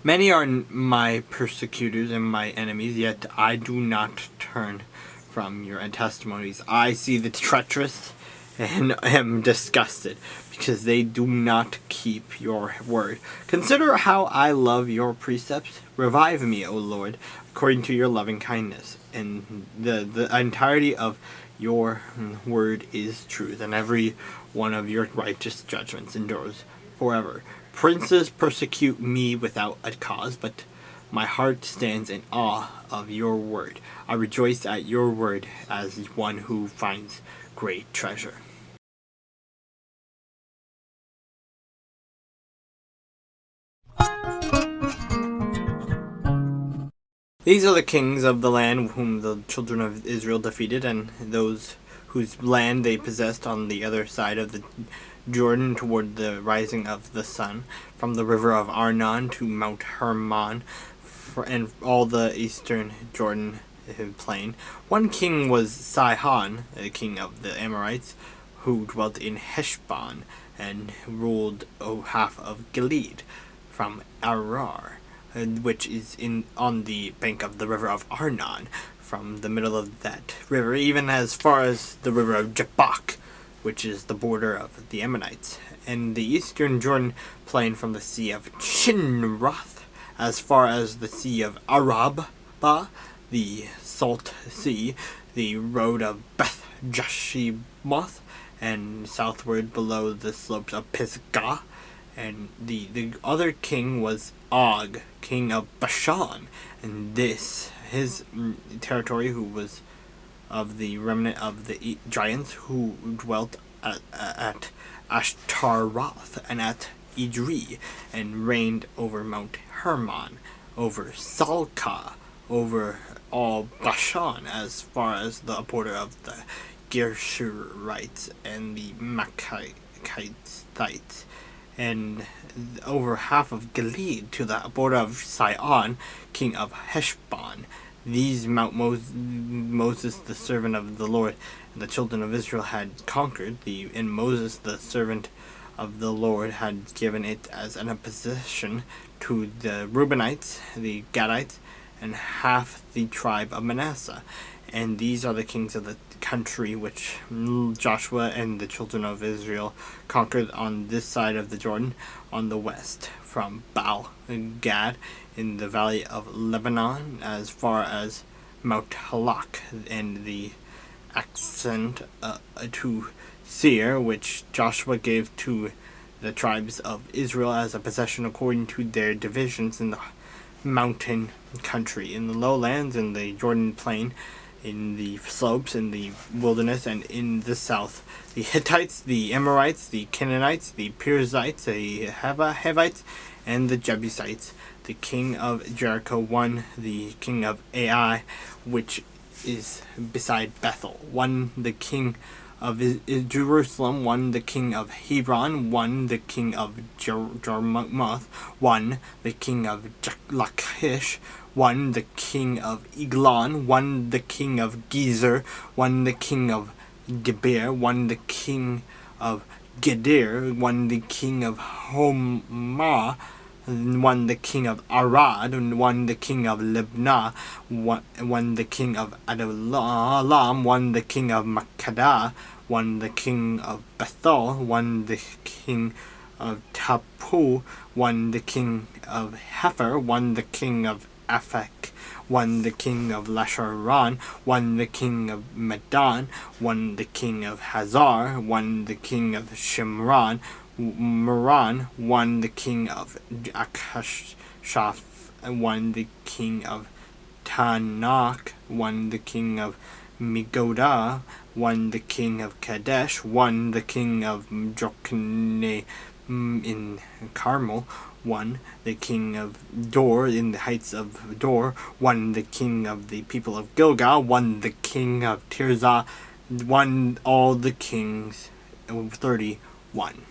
Many are my persecutors and my enemies, yet I do not turn from your testimonies. I see the treacherous and am disgusted, because they do not keep your word. Consider how I love your precepts. Revive me, O Lord, according to your loving kindness. And the entirety of your word is truth, and every one of your righteous judgments endures forever. Princes persecute me without a cause, but my heart stands in awe of your word. I rejoice at your word as one who finds great treasure. These are the kings of the land whom the children of Israel defeated, and those whose land they possessed on the other side of the Jordan toward the rising of the sun, from the river of Arnon to Mount Hermon, and all the eastern Jordan plain. One king was Sihon, the king of the Amorites, who dwelt in Heshbon, and ruled half of Gilead, from Arar, which is on the bank of the river of Arnon, from the middle of that river, even as far as the river of Jabbok, which is the border of the Ammonites, and the eastern Jordan plain from the sea of Chinroth, as far as the sea of Arabah, the salt sea, the road of Beth Jeshimoth, and southward below the slopes of Pisgah. And the other king was Og, king of Bashan, and his territory, who was of the remnant of the giants who dwelt at Ashtaroth and at Edrei, and reigned over Mount Hermon, over Salcah, over all Bashan, as far as the border of the Gershurites and the Machachites, and over half of Gilead to the border of Sihon, king of Heshbon. These Mount Moses, the servant of the Lord, and the children of Israel had conquered, and Moses, the servant of the Lord, had given it as an possession to the Reubenites, the Gadites, and half the tribe of Manasseh. And these are the kings of the country which Joshua and the children of Israel conquered on this side of the Jordan, on the west, from Baal Gad in the valley of Lebanon, as far as Mount Halak, and the ascent to Seir, which Joshua gave to the tribes of Israel as a possession according to their divisions in the mountain country, in the lowlands, in the Jordan plain, in the slopes, in the wilderness, and in the south. The Hittites, the Amorites, the Canaanites, the Perizzites, the Hivites, and the Jebusites. The king of Jericho won, the king of Ai, which is beside Bethel, won the king of Jerusalem, won the king of Hebron, won the king of Jarmuth, won the king of Lachish, won the king of Eglon, won the king of Gezer, won the king of Debir, won the king of Gedir, won the king of Homah, won the king of Arad, and won the king of Libnah, won the king of Adullam, won the king of Makkedah, won the king of Bethel, won the king of Tapu, won the king of Hefer, won the king of Aphek, won the king of Lasharon, won the king of Medan, won the king of Hazar, won the king of Shimron, Moran, won the king of Akashaph, won the king of Tanakh, won the king of Migodah, won the king of Kadesh, won the king of Jokne in Carmel, won the king of Dor in the heights of Dor, won the king of the people of Gilgal, won the king of Tirzah, won all the kings, 31.